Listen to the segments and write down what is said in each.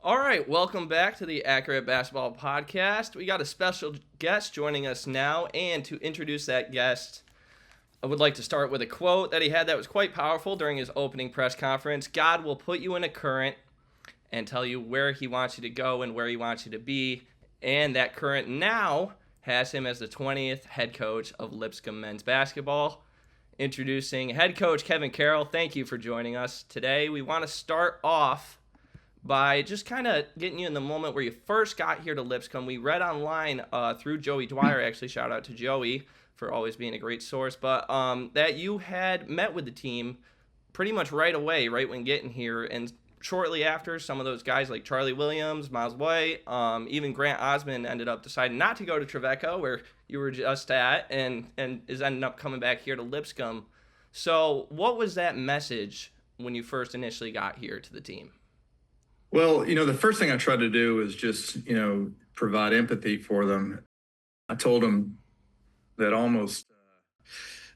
All right, welcome back to the Acker Basketball podcast. We got a special guest joining us now, and to introduce that guest, I would like to start with a quote that he had that was quite powerful during his opening press conference. God will put you in a current and tell you where he wants you to go and where he wants you to be, and that current now has him as the 20th head coach of Lipscomb men's basketball. Introducing head coach Kevin Carroll. Thank you for joining us today. We want to start off by just kind of getting you in the moment where you first got here to Lipscomb. We read online through Joey Dwyer, actually, shout out to Joey for always being a great source, but that you had met with the team pretty much right away, right when getting here, and shortly after, some of those guys like Charlie Williams, Miles White, even Grant Osmond ended up deciding not to go to Trevecca, where you were just at, and is ending up coming back here to Lipscomb. So what was that message when you first initially got here to the team? Well, the first thing I tried to do was just, provide empathy for them. I told them that almost,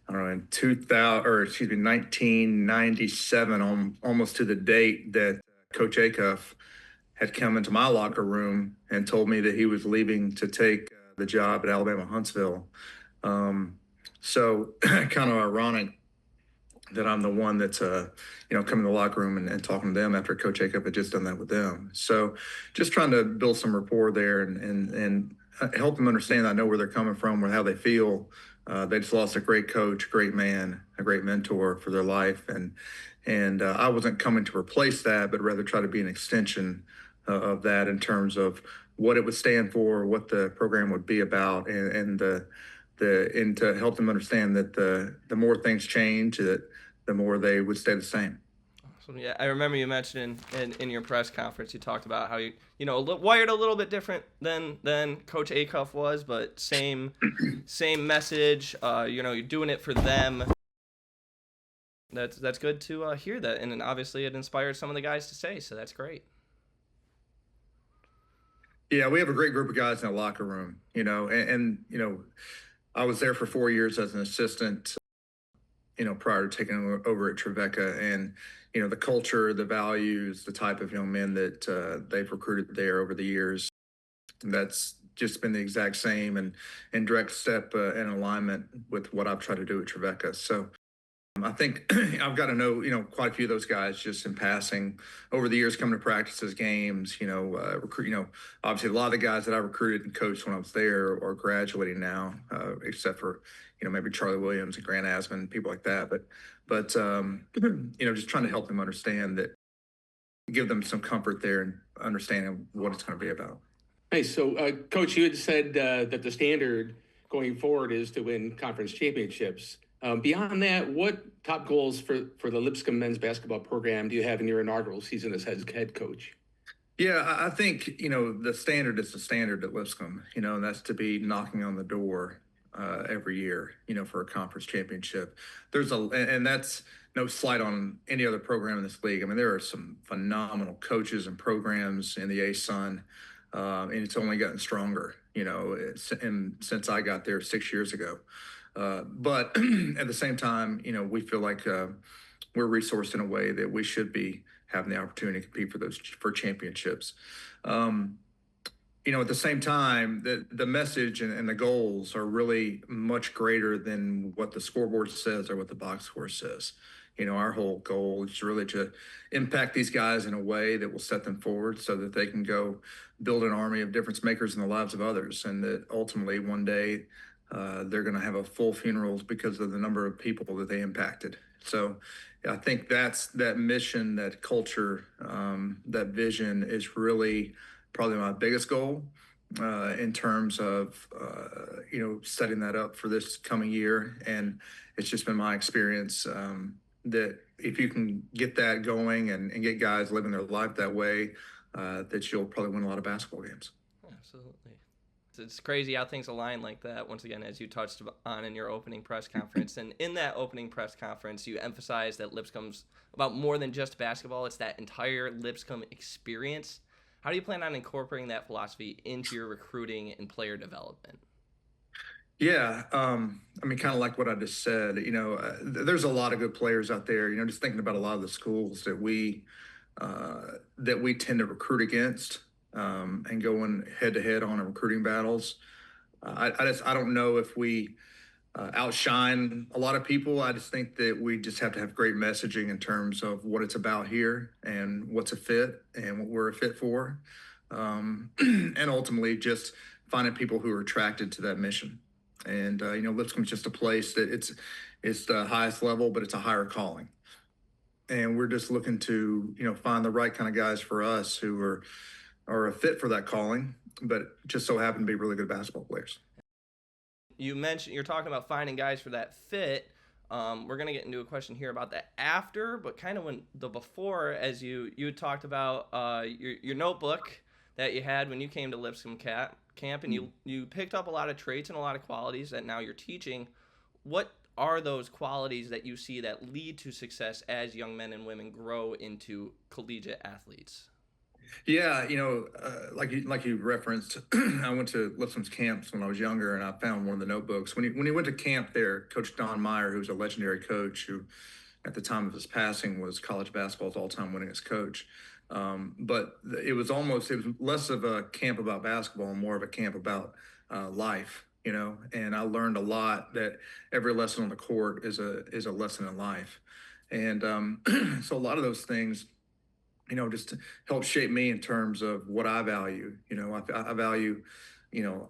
I don't know, in 1997, almost to the date that Coach Acuff had come into my locker room and told me that he was leaving to take the job at Alabama Huntsville. So kind of ironic that I'm the one that's, coming to the locker room and talking to them after Coach Acuff had just done that with them. So just trying to build some rapport there and help them understand I know where they're coming from, or how they feel. They just lost a great coach, great man, a great mentor for their life. And I wasn't coming to replace that, but rather try to be an extension of that in terms of what it would stand for, what the program would be about, and to help them understand that the more things change, that the more they would stay the same. So yeah, I remember you mentioning in your press conference, you talked about how you wired a little bit different than Coach Acuff was, but same message. You're doing it for them. That's good to hear that, and obviously it inspired some of the guys to stay. So that's great. Yeah, we have a great group of guys in the locker room, and I was there for 4 years as an assistant, prior to taking over at Trevecca, and the culture, the values, the type of young men that they've recruited there over the years. That's just been the exact same and direct step in alignment with what I've tried to do at Trevecca. So I think I've got to know, quite a few of those guys just in passing over the years, coming to practices, games, recruit, obviously a lot of the guys that I recruited and coached when I was there are graduating now, except for, maybe Charlie Williams and Grant Asmond, people like that. But just trying to help them understand that, give them some comfort there and understanding what it's going to be about. Nice. So, Coach, you had said that the standard going forward is to win conference championships. Beyond that, what top goals for the Lipscomb men's basketball program do you have in your inaugural season as head coach? Yeah, I think, the standard is the standard at Lipscomb, and that's to be knocking on the door every year, for a conference championship. And that's no slight on any other program in this league. I mean, there are some phenomenal coaches and programs in the ASUN, and it's only gotten stronger, since I got there 6 years ago. But at the same time, we feel like we're resourced in a way that we should be having the opportunity to compete for championships. At the same time, the message and the goals are really much greater than what the scoreboard says or what the box score says. Our whole goal is really to impact these guys in a way that will set them forward so that they can go build an army of difference makers in the lives of others, and that ultimately one day they're going to have a full funerals because of the number of people that they impacted. So I think that mission, that culture, that vision is really probably my biggest goal in terms of, setting that up for this coming year. And it's just been my experience that if you can get that going and get guys living their life that way, that you'll probably win a lot of basketball games. Absolutely. It's crazy how things align like that, once again, as you touched on in your opening press conference. And in that opening press conference, you emphasized that Lipscomb's about more than just basketball. It's that entire Lipscomb experience. How do you plan on incorporating that philosophy into your recruiting and player development? Yeah, kind of like what I just said, there's a lot of good players out there, just thinking about a lot of the schools that we that we tend to recruit against, and going head to head on recruiting battles. I don't know if we outshine a lot of people. I just think that we just have to have great messaging in terms of what it's about here and what's a fit and what we're a fit for. And ultimately just finding people who are attracted to that mission. And, Lipscomb's just a place that it's the highest level, but it's a higher calling. And we're just looking to, find the right kind of guys for us who are a fit for that calling, but just so happen to be really good basketball players. You mentioned you're talking about finding guys for that fit. We're gonna get into a question here about the after, but kind of when the before, as you talked about your notebook that you had when you came to Lipscomb camp, and you picked up a lot of traits and a lot of qualities that now you're teaching. What are those qualities that you see that lead to success as young men and women grow into collegiate athletes? Yeah, like you referenced, I went to Lipscomb's camps when I was younger, and I found one of the notebooks. When he went to camp there, Coach Don Meyer, who was a legendary coach, who at the time of his passing was college basketball's all-time winningest coach. But it was less of a camp about basketball and more of a camp about life. And I learned a lot that every lesson on the court is a lesson in life, and so a lot of those things just to help shape me in terms of what I value. I value,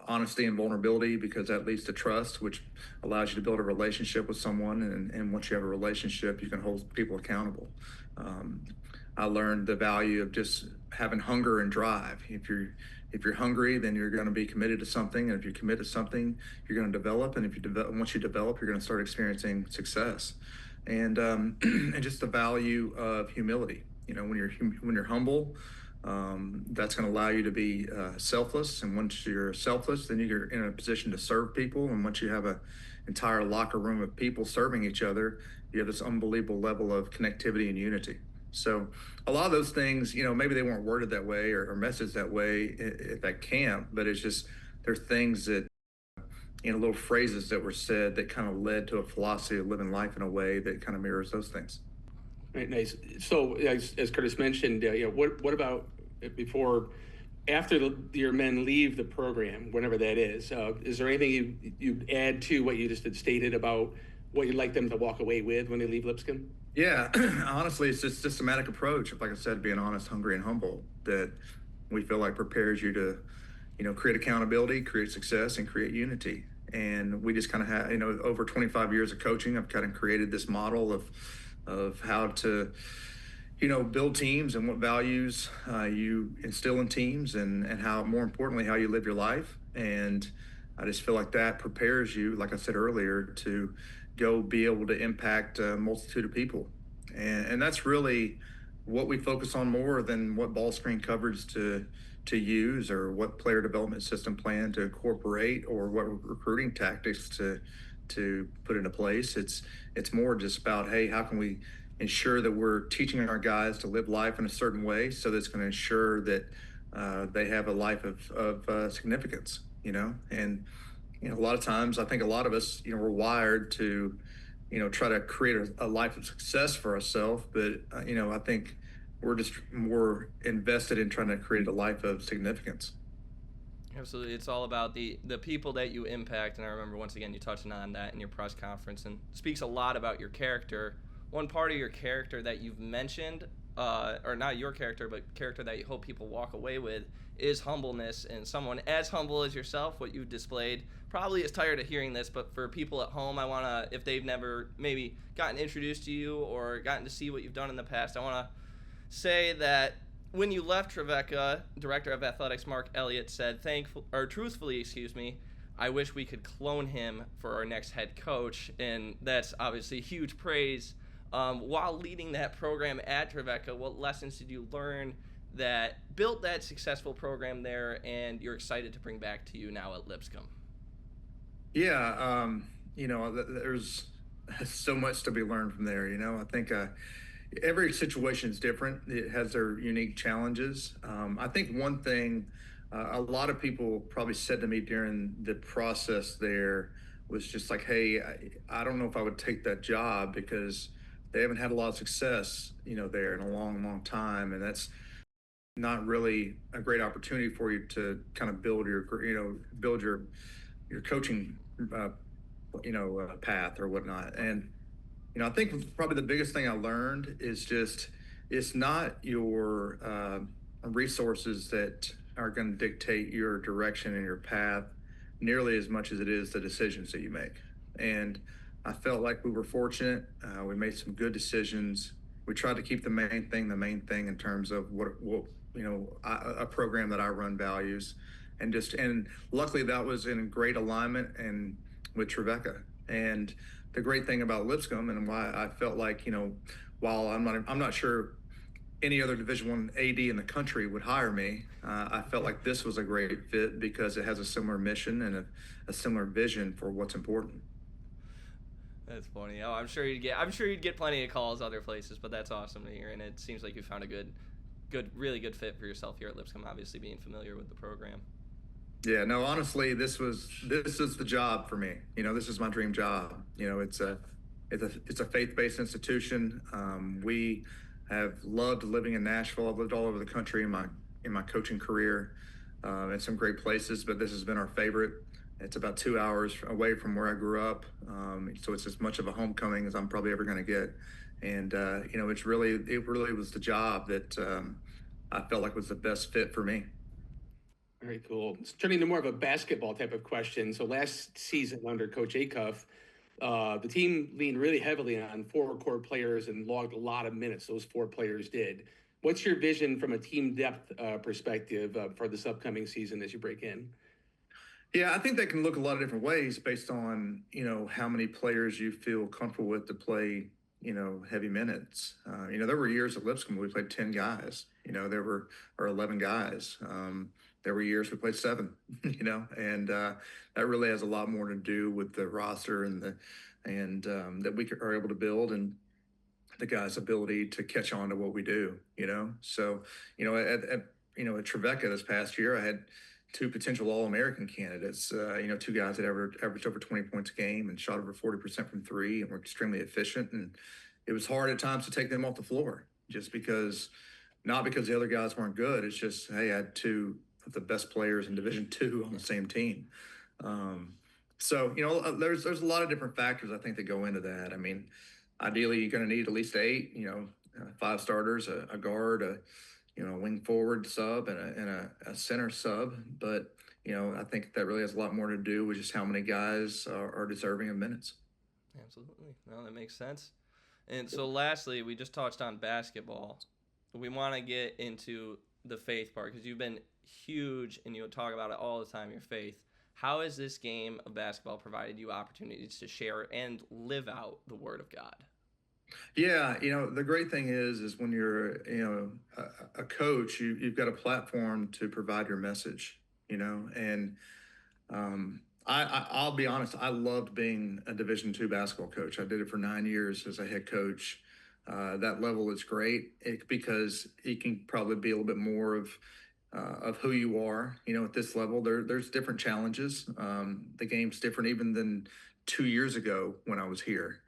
honesty and vulnerability because that leads to trust, which allows you to build a relationship with someone. And once you have a relationship, you can hold people accountable. I learned the value of just having hunger and drive. If you're hungry, then you're going to be committed to something. And if you commit to something, you're going to develop. And once you develop, you're going to start experiencing success. And and just the value of humility. When you're humble, that's going to allow you to be selfless. And once you're selfless, then you're in a position to serve people. And once you have an entire locker room of people serving each other, you have this unbelievable level of connectivity and unity. So a lot of those things, maybe they weren't worded that way or messaged that way at that camp, but it's just they're things that, little phrases that were said that kind of led to a philosophy of living life in a way that kind of mirrors those things. Right, nice. So, as Curtis mentioned, what about after your men leave the program, whenever that is there anything you add to what you just had stated about what you'd like them to walk away with when they leave Lipscomb? Yeah, honestly, it's just a systematic approach. Like I said, being honest, hungry, and humble, that we feel like prepares you to, create accountability, create success, and create unity. And we just kind of have, over 25 years of coaching, I've kind of created this model of how to, build teams and what values you instill in teams and how, more importantly, how you live your life. And I just feel like that prepares you, like I said earlier, to go be able to impact a multitude of people. And that's really what we focus on more than what ball screen coverage to use or what player development system plan to incorporate or what recruiting tactics to put into place. It's more just about, hey, how can we ensure that we're teaching our guys to live life in a certain way so that's going to ensure that they have a life of significance, and a lot of times I think a lot of us, we're wired to, try to create a life of success for ourselves. But, I think we're just more invested in trying to create a life of significance. Absolutely. It's all about the people that you impact. And I remember, once again, you touching on that in your press conference, and speaks a lot about your character. One part of your character that you've mentioned, or not your character, but character that you hope people walk away with, is humbleness. And someone as humble as yourself, what you've displayed, probably is tired of hearing this, but for people at home, I want to, if they've never maybe gotten introduced to you or gotten to see what you've done in the past, I want to say that when you left Trevecca, Director of Athletics Mark Elliott said, truthfully, I wish we could clone him for our next head coach. And that's obviously huge praise. While leading that program at Trevecca, what lessons did you learn that built that successful program there and you're excited to bring back to you now at Lipscomb? Yeah, there's so much to be learned from there. I think every situation is different. It has their unique challenges. I think one thing a lot of people probably said to me during the process there was just like, hey, I don't know if I would take that job because they haven't had a lot of success, there in a long, long time, and that's not really a great opportunity for you to kind of build your coaching, path or whatnot. And I think probably the biggest thing I learned is just it's not your resources that are going to dictate your direction and your path nearly as much as it is the decisions that you make. And I felt like we were fortunate. We made some good decisions. We tried to keep the main thing in terms of what a program that I run values, and luckily that was in great alignment and with Trevecca. And the great thing about Lipscomb and why I felt like, while I'm not sure any other Division One AD in the country would hire me, I felt like this was a great fit because it has a similar mission and a similar vision for what's important. That's funny. Oh, I'm sure you'd get plenty of calls other places, but that's awesome to hear. And it seems like you found a really good fit for yourself here at Lipscomb. Obviously, being familiar with the program. Yeah, no, honestly, this is the job for me. This is my dream job. It's a faith-based institution. We have loved living in Nashville. I've lived all over the country in my coaching career, in some great places, but this has been our favorite. It's about 2 hours away from where I grew up, so it's as much of a homecoming as I'm probably ever going to get. And it really was the job that I felt like was the best fit for me. Very cool. It's turning to more of a basketball type of question. So last season under Coach Acuff, the team leaned really heavily on four core players and logged a lot of minutes. Those four players did. What's your vision from a team depth perspective for this upcoming season as you break in? Yeah, I think that can look a lot of different ways based on, how many players you feel comfortable with to play, heavy minutes. There were years at Lipscomb we played 10 guys, or 11 guys. There were years we played seven, and that really has a lot more to do with the roster that we are able to build and the guys' ability to catch on to what we do. So, at Trevecca this past year, I had two potential All-American candidates. Two guys that averaged over 20 points a game and shot over 40% from three and were extremely efficient. And it was hard at times to take them off the floor not because the other guys weren't good. It's just, hey, I had two of the best players in Division Two on the same team. So, there's a lot of different factors I think that go into that. I mean, ideally, you're going to need at least eight, five starters, a guard, a wing forward sub, and a center sub. But, I think that really has a lot more to do with just how many guys are deserving of minutes. Absolutely. No, that makes sense. And so, lastly, we just touched on basketball. We want to get into the faith part because you've been huge and you talk about it all the time, your faith. How has this game of basketball provided you opportunities to share and live out the Word of God? Yeah, the great thing is when you're, a coach, you've got a platform to provide your message, and I'll be honest, I loved being a Division Two basketball coach. I did it for 9 years as a head coach. That level is great because it can probably be a little bit more of who you are. At this level, there's different challenges. The game's different even than 2 years ago when I was here,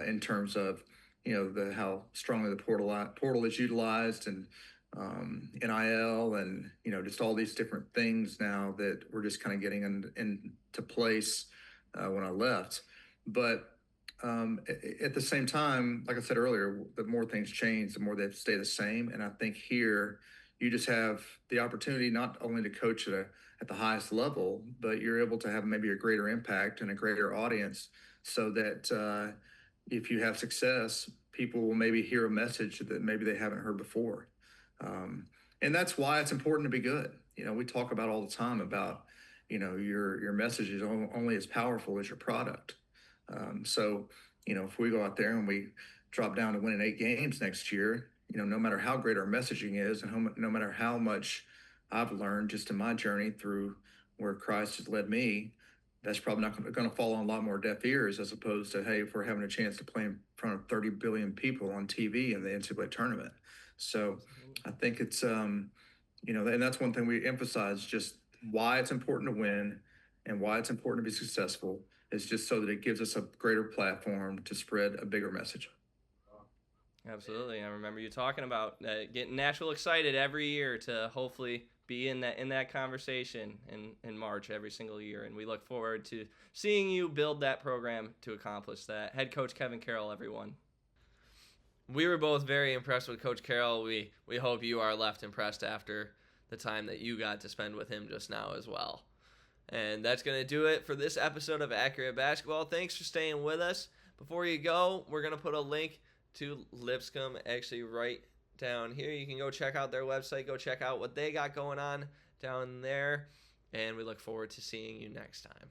in terms of how strongly the portal is utilized and NIL and just all these different things now that we're just kind of getting into place when I left. But at the same time, like I said earlier, the more things change, the more they stay the same. And I think here you just have the opportunity not only to coach at the highest level, but you're able to have maybe a greater impact and a greater audience so that if you have success, people will maybe hear a message that maybe they haven't heard before. And that's why it's important to be good. We talk about all the time about, your message is only as powerful as your product. So, if we go out there and we drop down to winning 8 games next year, no matter how great our messaging is and no matter how much I've learned just in my journey through where Christ has led me, that's probably not going to fall on a lot more deaf ears as opposed to, hey, if we're having a chance to play in front of 30 billion people on TV in the NCAA tournament. So I think it's, and that's one thing we emphasize, just why it's important to win and why it's important to be successful is just so that it gives us a greater platform to spread a bigger message. Absolutely. I remember you talking about getting Nashville excited every year to hopefully be in that conversation in March every single year. And we look forward to seeing you build that program to accomplish that. Head coach Kevin Carroll, everyone. We were both very impressed with Coach Carroll. We hope you are left impressed after the time that you got to spend with him just now as well. And that's going to do it for this episode of Acker Basketball. Thanks for staying with us. Before you go, we're going to put a link to Lipscomb actually right down here. You can go check out their website, go check out what they got going on down there, and we look forward to seeing you next time.